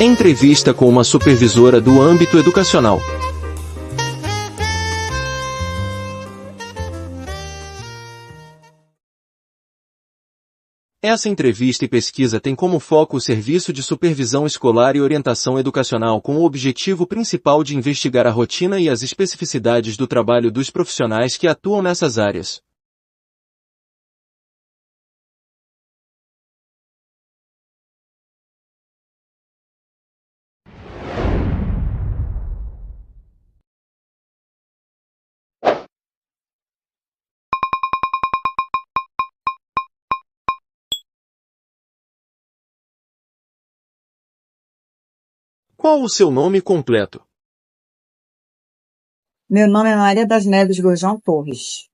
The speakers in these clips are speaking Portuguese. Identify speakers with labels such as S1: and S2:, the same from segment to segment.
S1: Entrevista com uma supervisora do âmbito educacional. Essa entrevista e pesquisa tem como foco o Serviço de Supervisão Escolar e Orientação Educacional com o objetivo principal de investigar a rotina e as especificidades do trabalho dos profissionais que atuam nessas áreas. Qual o seu nome completo?
S2: Meu nome é Maria das Neves Gurjão Torres.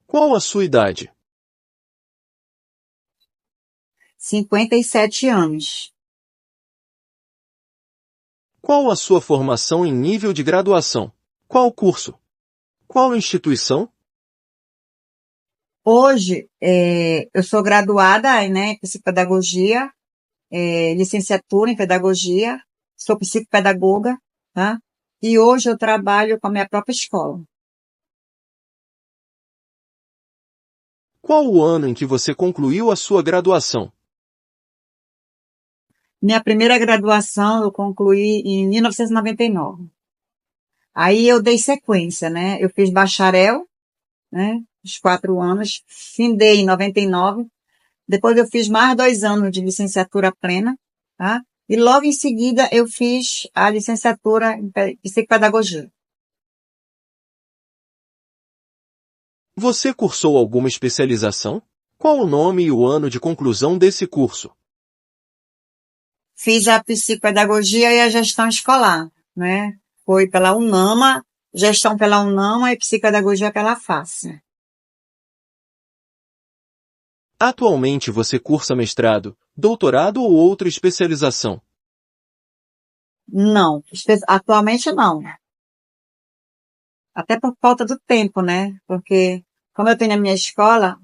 S1: Qual a sua idade?
S2: 57 anos.
S1: Qual a sua formação em nível de graduação? Qual curso? Qual instituição?
S2: Hoje, eu sou graduada, em psicopedagogia, licenciatura em pedagogia, sou psicopedagoga, tá? E hoje eu trabalho com a minha própria escola.
S1: Qual o ano em que você concluiu a sua graduação?
S2: Minha primeira graduação eu concluí em 1999. Aí eu dei sequência, né? Eu fiz bacharel, né? Os 4 anos, findei em 99. Depois eu fiz mais 2 anos de licenciatura plena, tá? E logo em seguida eu fiz a licenciatura em psicopedagogia.
S1: Você cursou alguma especialização? Qual o nome e o ano de conclusão desse curso?
S2: Fiz a psicopedagogia e a gestão escolar, né? Foi pela UNAMA, gestão pela UNAMA e psicopedagogia pela FACE.
S1: Atualmente você cursa mestrado, doutorado ou outra especialização?
S2: Não, atualmente não. Até por falta do tempo, né? Porque como eu tenho a minha escola,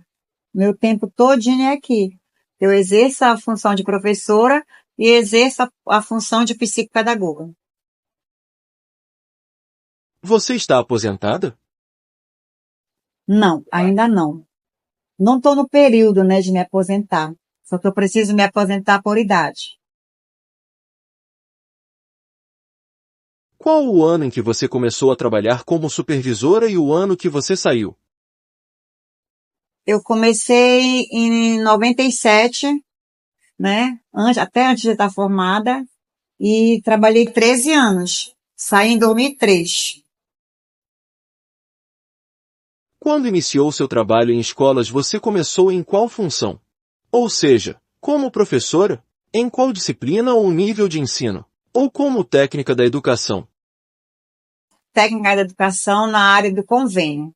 S2: meu tempo todinho é aqui. Eu exerço a função de professora e exerço a função de psicopedagoga.
S1: Você está aposentada?
S2: Não, ainda não. Não estou no período, né, de me aposentar. Só que eu preciso me aposentar por idade.
S1: Qual o ano em que você começou a trabalhar como supervisora e o ano que você saiu?
S2: Eu comecei em 97, né, até antes de estar formada, e trabalhei 13 anos. Saí em 2003.
S1: Quando iniciou seu trabalho em escolas você começou em qual função? Ou seja, como professora? Em qual disciplina ou nível de ensino? Ou como técnica da educação?
S2: Técnica da educação na área do convênio.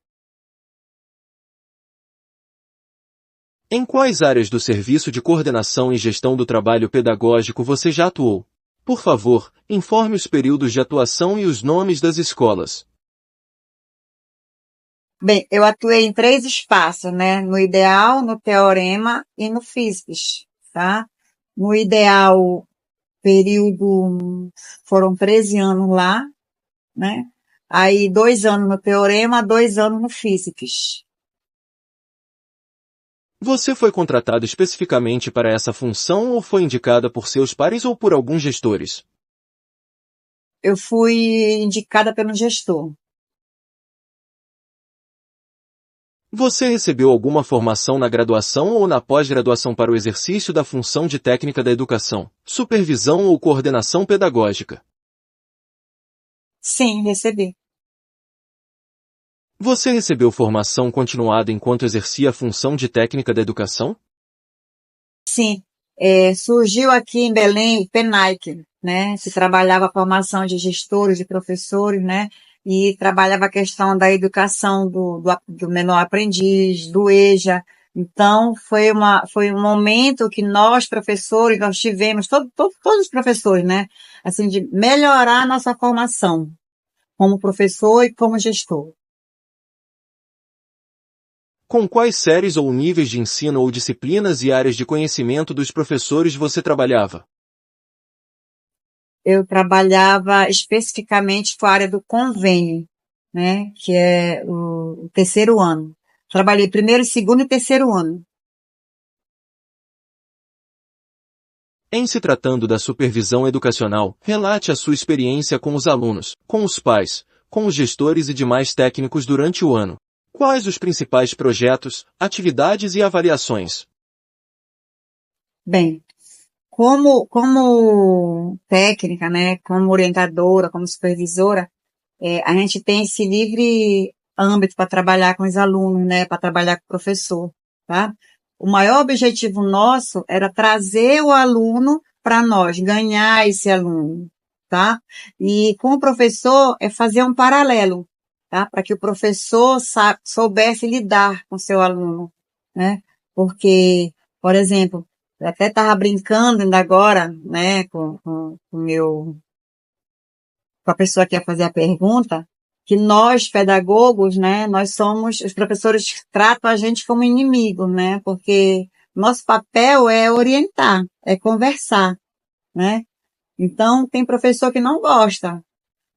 S1: Em quais áreas do Serviço de Coordenação e Gestão do Trabalho Pedagógico você já atuou? Por favor, informe os períodos de atuação e os nomes das escolas.
S2: Bem, eu atuei em 3 espaços, né? No Ideal, no Teorema e no FISPES, tá? No Ideal, foram 13 anos lá, né? Aí 2 anos no Teorema, 2 anos no FISPES.
S1: Você foi contratado especificamente para essa função ou foi indicada por seus pares ou por alguns gestores?
S2: Eu fui indicada pelo gestor.
S1: Você recebeu alguma formação na graduação ou na pós-graduação para o exercício da função de técnica da educação, supervisão ou coordenação pedagógica?
S2: Sim, recebi.
S1: Você recebeu formação continuada enquanto exercia a função de técnica da educação?
S2: Sim. Surgiu aqui em Belém o PENAIC, né? Se trabalhava a formação de gestores, de professores, né? E trabalhava a questão da educação do menor aprendiz, do EJA. Então, foi um momento que nós, professores, nós tivemos, todos os professores, né? Assim, de melhorar a nossa formação, como professor e como gestor.
S1: Com quais séries ou níveis de ensino ou disciplinas e áreas de conhecimento dos professores você trabalhava?
S2: Eu trabalhava especificamente com a área do convênio, né, que é o terceiro ano. Trabalhei primeiro, segundo e terceiro ano.
S1: Em se tratando da supervisão educacional, relate a sua experiência com os alunos, com os pais, com os gestores e demais técnicos durante o ano. Quais os principais projetos, atividades e avaliações?
S2: Bem, como técnica, né, como orientadora, como supervisora, a gente tem esse livre âmbito para trabalhar com os alunos, né, para trabalhar com o professor, tá? O maior objetivo nosso era trazer o aluno para nós, ganhar esse aluno, tá? E com o professor é fazer um paralelo, tá? Para que o professor soubesse lidar com o seu aluno, né? Porque, por exemplo, eu até estava brincando ainda agora, né, com a pessoa que ia fazer a pergunta, que nós, pedagogos, né, os professores tratam a gente como inimigo, né, porque nosso papel é orientar, é conversar, né. Então, tem professor que não gosta,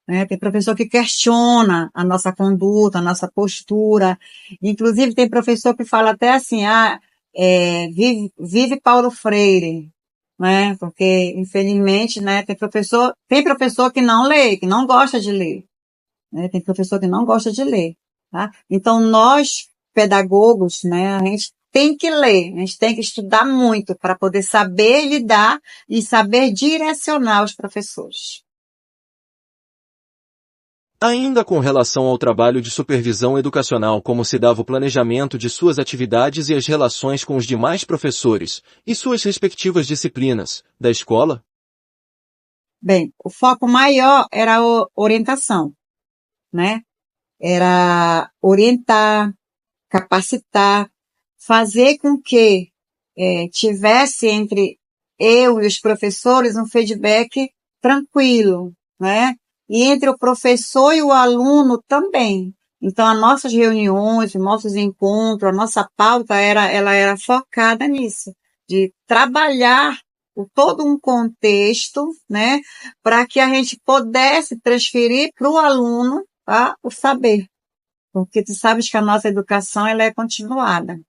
S2: né, tem professor que questiona a nossa conduta, a nossa postura, inclusive tem professor que fala até assim, vive Paulo Freire, né? Porque, infelizmente, né, tem professor que não lê, que não gosta de ler, né? Tem professor que não gosta de ler, tá? Então, nós, pedagogos, né, a gente tem que ler, a gente tem que estudar muito para poder saber lidar e saber direcionar os professores.
S1: Ainda com relação ao trabalho de supervisão educacional, como se dava o planejamento de suas atividades e as relações com os demais professores, e suas respectivas disciplinas, da escola?
S2: Bem, o foco maior era a orientação, né? Era orientar, capacitar, fazer com que tivesse entre eu e os professores um feedback tranquilo, né? E entre o professor e o aluno também. Então, as nossas reuniões, os nossos encontros, a nossa pauta ela era focada nisso, de trabalhar todo um contexto, né? Para que a gente pudesse transferir para o aluno, tá, o saber. Porque tu sabes que a nossa educação ela é continuada.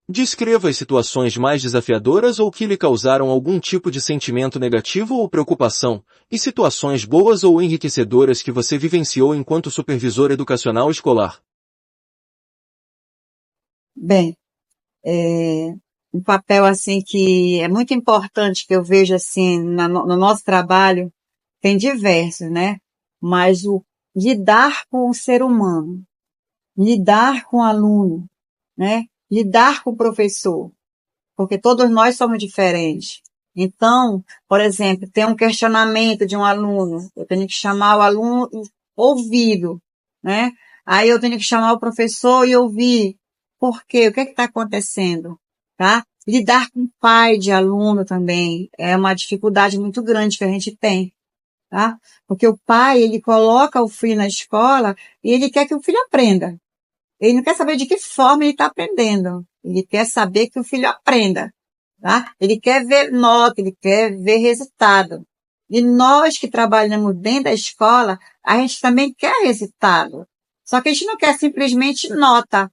S1: Descreva as situações mais desafiadoras ou que lhe causaram algum tipo de sentimento negativo ou preocupação, e situações boas ou enriquecedoras que você vivenciou enquanto supervisor educacional escolar.
S2: Bem, um papel assim que é muito importante que eu vejo assim no nosso trabalho, tem diversos, né? Mas o lidar com o ser humano, lidar com o aluno, né? Lidar com o professor, porque todos nós somos diferentes. Então, por exemplo, tem um questionamento de um aluno, eu tenho que chamar o aluno ouvido, né? Aí eu tenho que chamar o professor e ouvir. Por quê? O que está acontecendo? Tá? Lidar com o pai de aluno também é uma dificuldade muito grande que a gente tem, tá? Porque o pai, ele coloca o filho na escola e ele quer que o filho aprenda. Ele não quer saber de que forma ele está aprendendo. Ele quer saber que o filho aprenda, tá? Ele quer ver nota, ele quer ver resultado. E nós que trabalhamos dentro da escola, a gente também quer resultado. Só que a gente não quer simplesmente nota.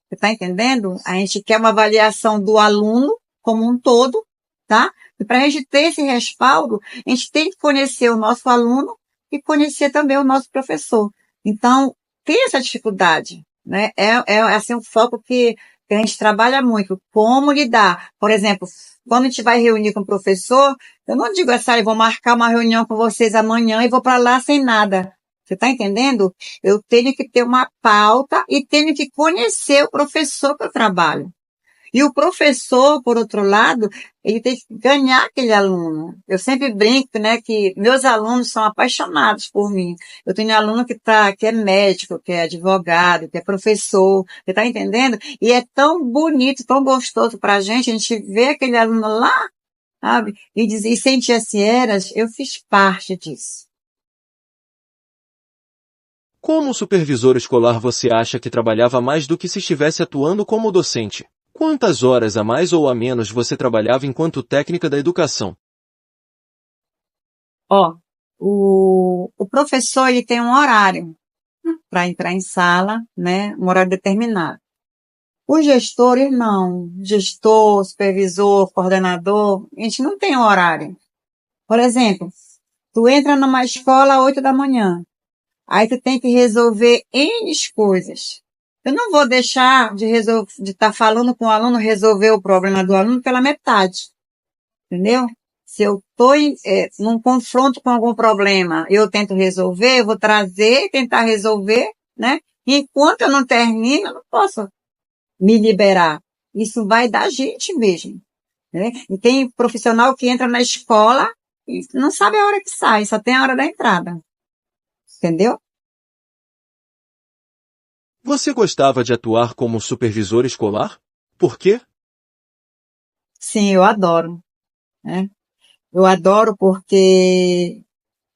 S2: Você está entendendo? A gente quer uma avaliação do aluno como um todo, tá? E para a gente ter esse respaldo, a gente tem que conhecer o nosso aluno e conhecer também o nosso professor. Então, tem essa dificuldade, né? Assim, um foco que a gente trabalha muito. Como lidar? Por exemplo, quando a gente vai reunir com o professor, eu não digo assim, eu vou marcar uma reunião com vocês amanhã e vou para lá sem nada. Você está entendendo? Eu tenho que ter uma pauta e tenho que conhecer o professor que eu trabalho. E o professor, por outro lado, ele tem que ganhar aquele aluno. Eu sempre brinco, né, que meus alunos são apaixonados por mim. Eu tenho aluno que é médico, que é advogado, que é professor. Você está entendendo? E é tão bonito, tão gostoso para a gente ver aquele aluno lá, sabe? E sentir assim, eu fiz parte disso.
S1: Como supervisor escolar você acha que trabalhava mais do que se estivesse atuando como docente? Quantas horas a mais ou a menos você trabalhava enquanto técnica da educação?
S2: Ó, o professor, ele tem um horário para entrar em sala, né? Um horário determinado. Os gestores, não. Gestor, supervisor, coordenador, a gente não tem um horário. Por exemplo, tu entra numa escola às 8 da manhã. Aí tu tem que resolver N coisas. Eu não vou deixar de estar falando com o aluno, resolver o problema do aluno pela metade. Entendeu? Se eu estou num confronto com algum problema, eu tento resolver, eu vou trazer, tentar resolver, né? Enquanto eu não termino, eu não posso me liberar. Isso vai da gente mesmo, né? E tem profissional que entra na escola e não sabe a hora que sai, só tem a hora da entrada. Entendeu?
S1: Você gostava de atuar como supervisor escolar? Por quê?
S2: Sim, eu adoro, né? Eu adoro porque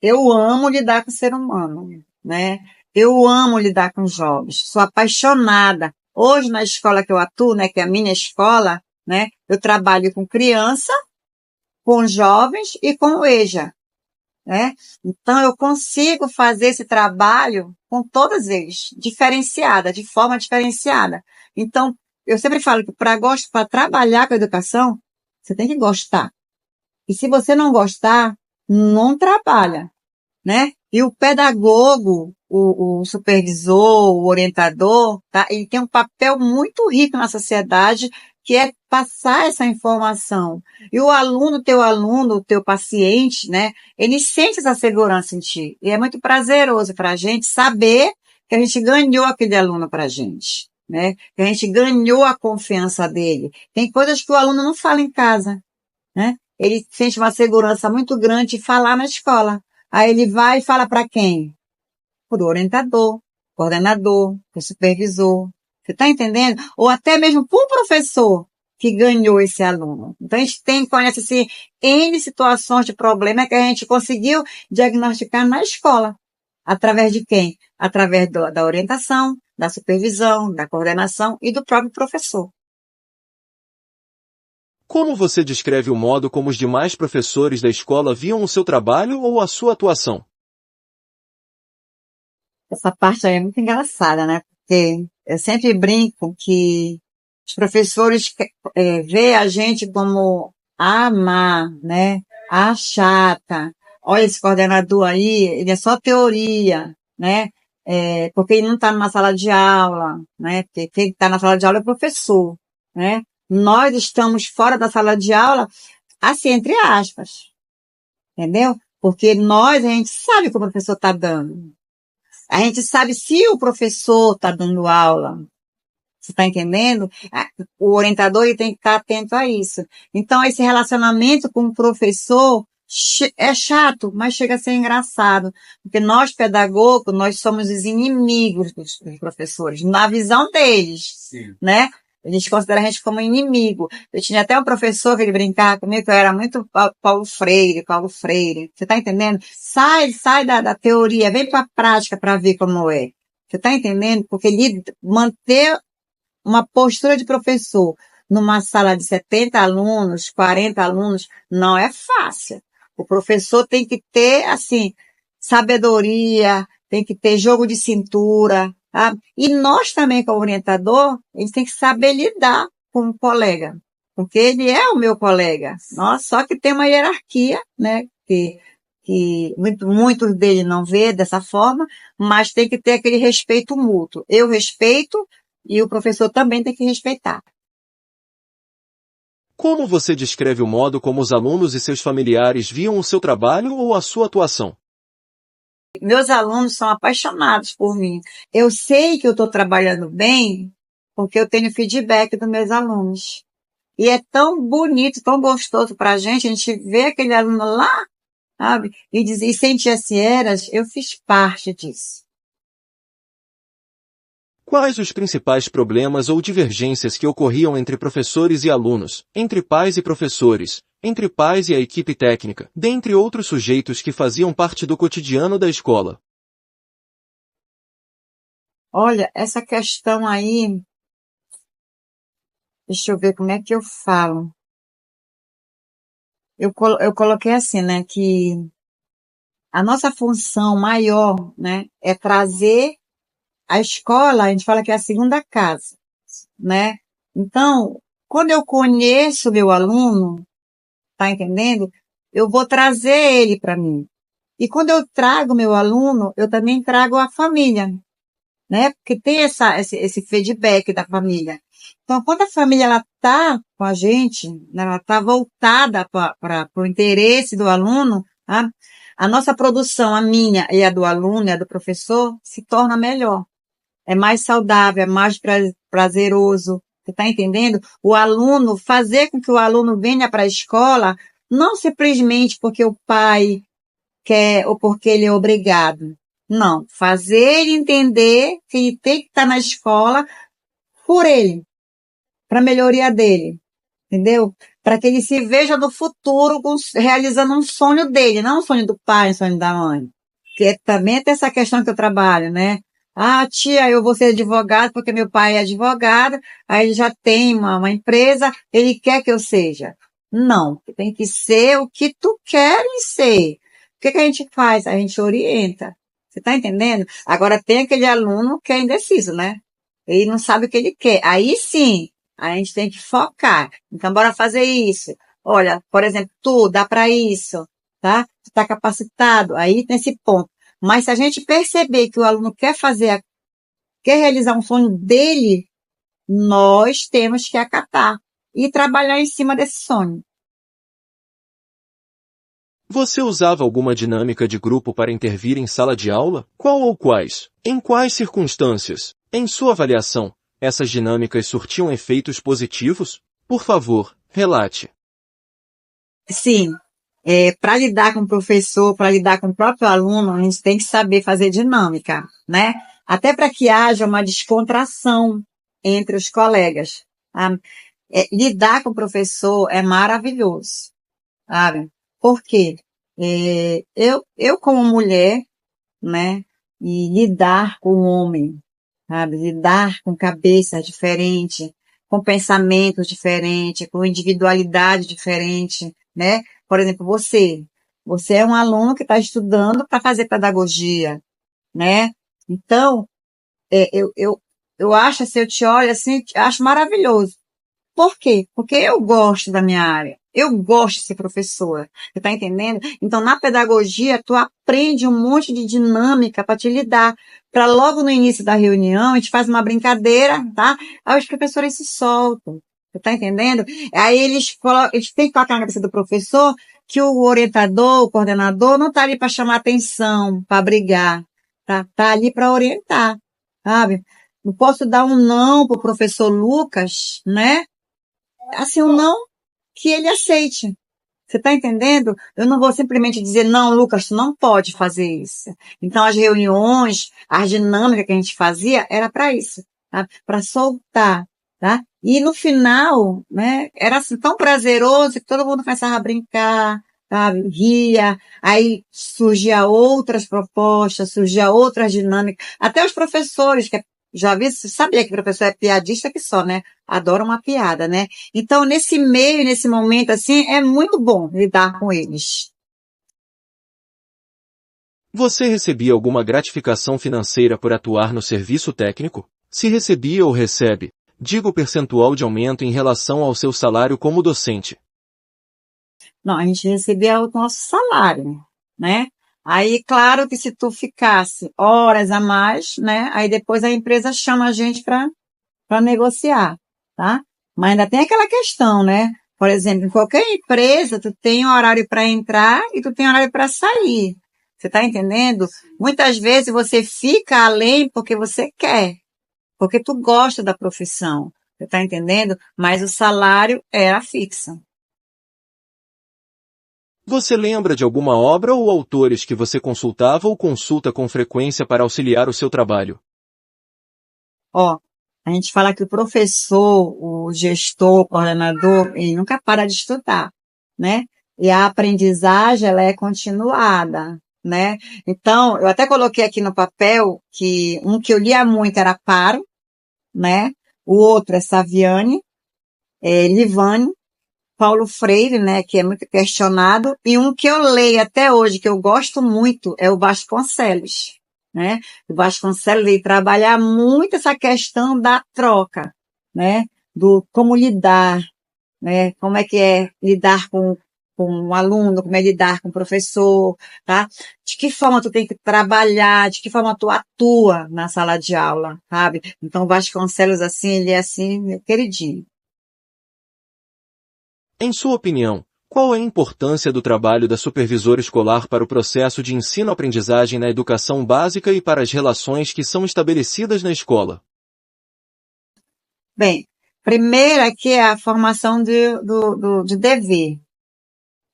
S2: eu amo lidar com o ser humano, né? Eu amo lidar com jovens. Sou apaixonada. Hoje, na escola que eu atuo, né, que é a minha escola, né, eu trabalho com criança, com jovens e com o EJA, né? Então, eu consigo fazer esse trabalho com todas eles, diferenciada, de forma diferenciada. Então, eu sempre falo que para trabalhar com a educação, você tem que gostar. E se você não gostar, não trabalha, né? E o pedagogo, o supervisor, o orientador, tá? Ele tem um papel muito rico na sociedade, que é passar essa informação. E o aluno, o teu paciente, né? Ele sente essa segurança em ti. E é muito prazeroso para a gente saber que a gente ganhou aquele aluno para a gente, né? Que a gente ganhou a confiança dele. Tem coisas que o aluno não fala em casa, né? Ele sente uma segurança muito grande de falar na escola. Aí ele vai e fala para quem? Para o orientador, coordenador, para o supervisor. Você está entendendo? Ou até mesmo para o professor que ganhou esse aluno. Então a gente conhece assim, N situações de problema que a gente conseguiu diagnosticar na escola. Através de quem? Através da orientação, da supervisão, da coordenação e do próprio professor.
S1: Como você descreve o modo como os demais professores da escola viam o seu trabalho ou a sua atuação?
S2: Essa parte aí é muito engraçada, né? Porque eu sempre brinco que os professores vê a gente como a má, né? A chata. Olha esse coordenador aí, ele é só teoria, né? Porque ele não está numa sala de aula, né? Porque quem está na sala de aula é o professor, né? Nós estamos fora da sala de aula, assim, entre aspas, entendeu? Porque a gente sabe o que o professor está dando. A gente sabe se o professor está dando aula. Você está entendendo? O orientador ele tem que estar atento a isso. Então, esse relacionamento com o professor é chato, mas chega a ser engraçado. Porque nós, pedagogos, nós somos os inimigos dos professores, na visão deles. Sim. Né? A gente considera a gente como inimigo. Eu tinha até um professor que ele brincava comigo, que eu era muito Paulo Freire. Você tá entendendo? Sai da teoria, vem para a prática para ver como é. Você tá entendendo? Porque ele manter uma postura de professor numa sala de 70 alunos, 40 alunos, não é fácil. O professor tem que ter, assim, sabedoria, tem que ter jogo de cintura, tá? E nós também, como orientador, a gente tem que saber lidar com o colega, porque ele é o meu colega. Só que tem uma hierarquia, né, que muitos dele não vê dessa forma, mas tem que ter aquele respeito mútuo. Eu respeito e o professor também tem que respeitar.
S1: Como você descreve o modo como os alunos e seus familiares viam o seu trabalho ou a sua atuação?
S2: Meus alunos são apaixonados por mim. Eu sei que eu estou trabalhando bem porque eu tenho feedback dos meus alunos. E é tão bonito, tão gostoso para a gente ver aquele aluno lá, sabe? E sentir assim, eu fiz parte disso.
S1: Quais os principais problemas ou divergências que ocorriam entre professores e alunos, entre pais e professores, entre pais e a equipe técnica, dentre outros sujeitos que faziam parte do cotidiano da escola?
S2: Olha, essa questão aí, deixa eu ver como é que eu falo. Eu coloquei assim, né, que a nossa função maior, né, é trazer a escola, a gente fala que é a segunda casa, né? Então, quando eu conheço o meu aluno, tá entendendo? Eu vou trazer ele para mim. E quando eu trago meu aluno, eu também trago a família, né? Porque tem esse feedback da família. Então, quando a família ela tá com a gente, né, ela tá voltada para o interesse do aluno, tá? A nossa produção, a minha e a do aluno e a do professor, se torna melhor. É mais saudável, é mais prazeroso. Você está entendendo? O aluno, fazer com que o aluno venha para a escola, não simplesmente porque o pai quer ou porque ele é obrigado. Não, fazer ele entender que ele tem que estar na escola por ele, para a melhoria dele, entendeu? Para que ele se veja no futuro realizando um sonho dele, não um sonho do pai, um sonho da mãe. Que também tem essa questão que eu trabalho, né? Ah, tia, eu vou ser advogado porque meu pai é advogado, aí ele já tem uma empresa, ele quer que eu seja. Não, tem que ser o que tu queres ser. O que que a gente faz? A gente orienta. Você tá entendendo? Agora tem aquele aluno que é indeciso, né? Ele não sabe o que ele quer. Aí sim, a gente tem que focar. Então, bora fazer isso. Olha, por exemplo, tu dá para isso, tá? Tu tá capacitado. Aí nesse ponto. Mas se a gente perceber que o aluno quer realizar um sonho dele, nós temos que acatar e trabalhar em cima desse sonho.
S1: Você usava alguma dinâmica de grupo para intervir em sala de aula? Qual ou quais? Em quais circunstâncias? Em sua avaliação, essas dinâmicas surtiam efeitos positivos? Por favor, relate.
S2: Sim, para lidar com o professor, para lidar com o próprio aluno, a gente tem que saber fazer dinâmica, né? Até para que haja uma descontração entre os colegas. Tá? Lidar com o professor é maravilhoso, sabe? Por quê? Eu como mulher, né, e lidar com o homem, sabe? Lidar com cabeça diferente, com pensamento diferente, com individualidade diferente, né? Por exemplo, você é um aluno que está estudando para fazer pedagogia, né? Então, eu acho, assim, eu te olho assim, acho maravilhoso. Por quê? Porque eu gosto da minha área. Eu gosto de ser professora. Você tá entendendo? Então, na pedagogia, tu aprende um monte de dinâmica para te lidar. Para logo no início da reunião, a gente faz uma brincadeira, tá? Aí os professores se soltam. Você tá entendendo? Aí eles têm que colocar na cabeça do professor que o orientador, o coordenador, não tá ali para chamar atenção, para brigar. Tá ali para orientar, sabe? Não posso dar um não pro professor Lucas, né? Assim, um não que ele aceite. Você está entendendo? Eu não vou simplesmente dizer, não, Lucas, tu não pode fazer isso. Então, as reuniões, a dinâmica que a gente fazia era para isso, tá? Para soltar, tá? E no final, né, era assim, tão prazeroso que todo mundo começava a brincar, sabe? Ria, aí surgia outras propostas, surgia outras dinâmicas. Até os professores, já vi, sabia que o professor é piadista que só, né? Adora uma piada, né? Então, nesse meio, nesse momento, assim, é muito bom lidar com eles.
S1: Você recebia alguma gratificação financeira por atuar no serviço técnico? Se recebia ou recebe, diga o percentual de aumento em relação ao seu salário como docente.
S2: Não, a gente recebia o nosso salário, né? Aí, claro que se tu ficasse horas a mais, né? Aí depois a empresa chama a gente para negociar, tá? Mas ainda tem aquela questão, né? Por exemplo, em qualquer empresa, tu tem horário para entrar e tu tem horário para sair. Você tá entendendo? Muitas vezes você fica além porque você quer, porque tu gosta da profissão. Você tá entendendo? Mas o salário era fixo.
S1: Você lembra de alguma obra ou autores que você consultava ou consulta com frequência para auxiliar o seu trabalho?
S2: Ó, a gente fala que o professor, o gestor, o coordenador, ele nunca para de estudar, né? E a aprendizagem, ela é continuada. né? Então, eu até coloquei aqui no papel que um que eu lia muito era Paro, né? O outro é Saviani, Livani, Paulo Freire, né, que é muito questionado, e um que eu leio até hoje, que eu gosto muito, é o Vasconcelos, né? O Vasconcelos ele trabalha muito essa questão da troca, né? Do como lidar, né? Como é lidar com um aluno, como é lidar com o professor, tá? De que forma tu tem que trabalhar, de que forma tu atua na sala de aula, sabe? Então, o Vasconcelos, assim, ele é assim, meu queridinho.
S1: Em sua opinião, qual é a importância do trabalho da supervisora escolar para o processo de ensino-aprendizagem na educação básica e para as relações que são estabelecidas na escola?
S2: Bem, primeiro aqui é a formação de dever,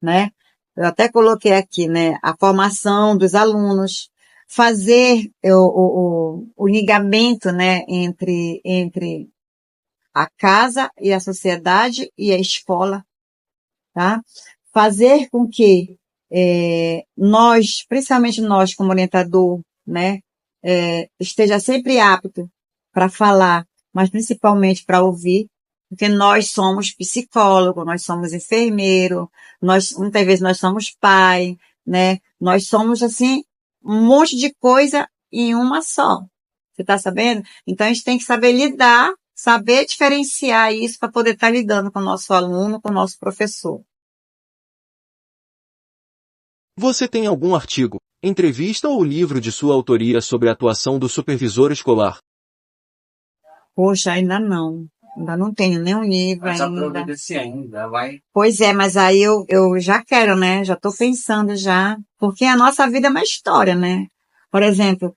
S2: né? Eu até coloquei aqui, né? A formação dos alunos, fazer o ligamento, né? Entre a casa e a sociedade e a escola, tá? Fazer com que nós, principalmente nós como orientador, né? Esteja sempre apto para falar, mas principalmente para ouvir, porque nós somos psicólogo, nós somos enfermeiro, muitas vezes nós somos pai, né? Nós somos, assim, um monte de coisa em uma só. Você está sabendo? Então, a gente tem que saber lidar, saber diferenciar isso para poder estar lidando com o nosso aluno, com o nosso professor.
S1: Você tem algum artigo, entrevista ou livro de sua autoria sobre a atuação do supervisor escolar?
S2: Poxa, ainda não. Ainda não tenho nenhum livro
S3: Mas
S2: ainda.
S3: aproveita-se ainda, vai.
S2: Pois é, mas aí eu já quero, né? Já estou pensando já. Porque a nossa vida é uma história, né? Por exemplo,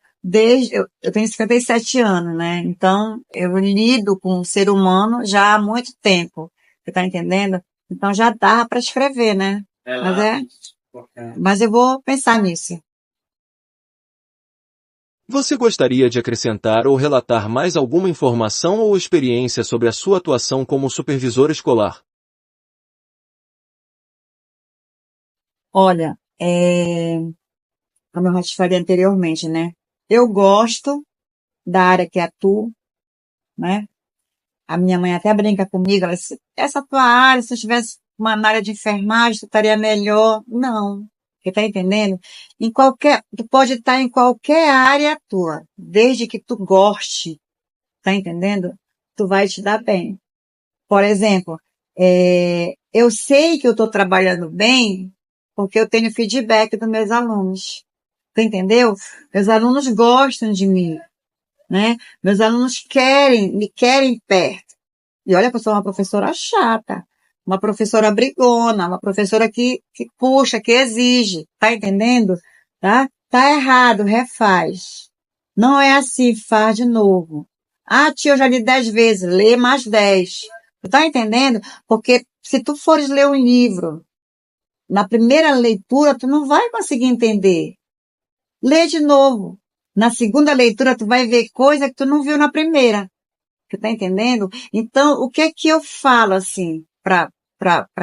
S2: eu tenho 57 anos, né? Então, eu lido com o ser humano já há muito tempo. Você tá entendendo? Então já dá para escrever, né? Mas eu vou pensar nisso.
S1: Você gostaria de acrescentar ou relatar mais alguma informação ou experiência sobre a sua atuação como supervisor escolar?
S2: Olha, como eu já te falei anteriormente, né? Eu gosto da área que atuo, né? A minha mãe até brinca comigo, ela disse, essa tua área, se eu tivesse uma área de enfermagem, tu estaria melhor. Não. Você tá entendendo? Tu pode estar em qualquer área tua, desde que tu goste, tá entendendo? Tu vai te dar bem. Por exemplo, eu sei que eu estou trabalhando bem porque eu tenho feedback dos meus alunos. Tu entendeu? Meus alunos gostam de mim, né? Meus alunos me querem perto. E olha que eu sou uma professora chata, uma professora brigona, uma professora que puxa, que exige. Tá entendendo? Tá? Tá errado, refaz. Não é assim, faz de novo. Ah, tia, eu já li 10 vezes, lê mais 10. Tu tá entendendo? Porque se tu fores ler um livro, na primeira leitura, tu não vai conseguir entender. Lê de novo. Na segunda leitura, tu vai ver coisa que tu não viu na primeira. Tu tá entendendo? Então, o que é que eu falo, assim, para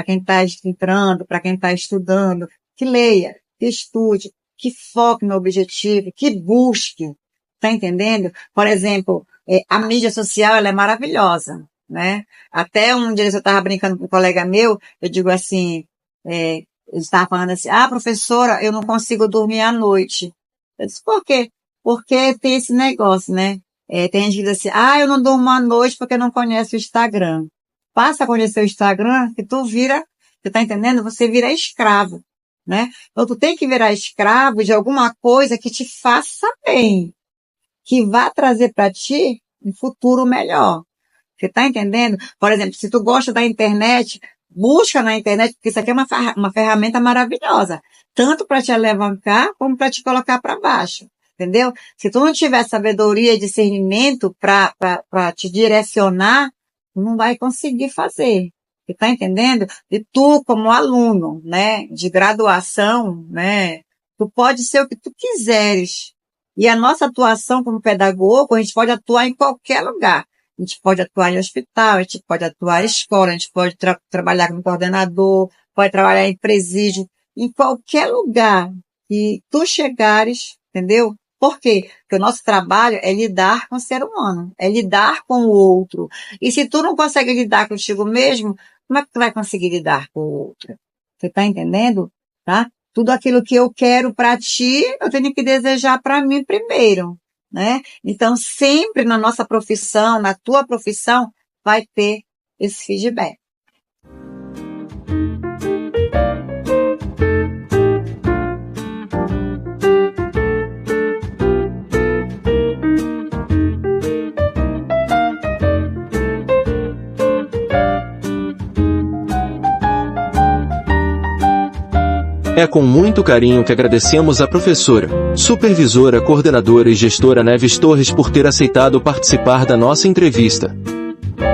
S2: quem está entrando, para quem está estudando? Que leia, que estude, que foque no objetivo, que busque. Tá entendendo? Por exemplo, a mídia social, ela é maravilhosa, né? Até um dia eu estava brincando com um colega meu, eu digo assim, ele estava falando assim, professora, eu não consigo dormir à noite. Eu disse, por quê? Porque tem esse negócio, né? Tem gente que diz assim, eu não durmo à noite porque não conhece o Instagram. Passa a conhecer o Instagram, que tu vira, você tá entendendo? Você vira escravo, né? Então tu tem que virar escravo de alguma coisa que te faça bem, que vá trazer para ti um futuro melhor. Você tá entendendo? Por exemplo, se tu gosta da internet, busca na internet, porque isso aqui é uma ferramenta maravilhosa, tanto para te alavancar como para te colocar para baixo. Entendeu? Se tu não tiver sabedoria e discernimento para te direcionar, tu não vai conseguir fazer. Você tá entendendo? E tu, como aluno, né, de graduação, né, tu pode ser o que tu quiseres. E a nossa atuação como pedagogo, a gente pode atuar em qualquer lugar. A gente pode atuar em hospital, a gente pode atuar em escola, a gente pode trabalhar como coordenador, pode trabalhar em presídio, em qualquer lugar. que tu chegares, entendeu? Por quê? Porque o nosso trabalho é lidar com o ser humano, é lidar com o outro. E se tu não consegue lidar contigo mesmo, como é que tu vai conseguir lidar com o outro? Você tá entendendo? Tá? Tudo aquilo que eu quero para ti, eu tenho que desejar para mim primeiro, né? Então, sempre na nossa profissão, na tua profissão, vai ter esse feedback.
S1: É com muito carinho que agradecemos à professora, supervisora, coordenadora e gestora Neves Torres por ter aceitado participar da nossa entrevista.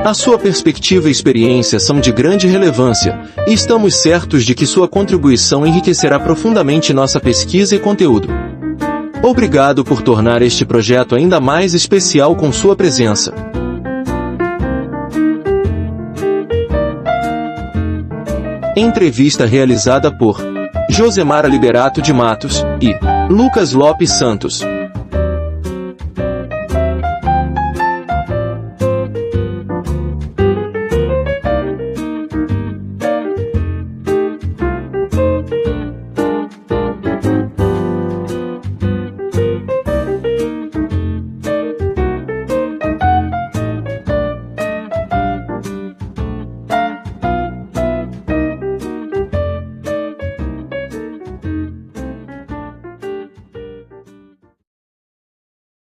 S1: A sua perspectiva e experiência são de grande relevância, e estamos certos de que sua contribuição enriquecerá profundamente nossa pesquisa e conteúdo. Obrigado por tornar este projeto ainda mais especial com sua presença. Entrevista realizada por Josemara Liberato de Matos e Lucas Lopes Santos.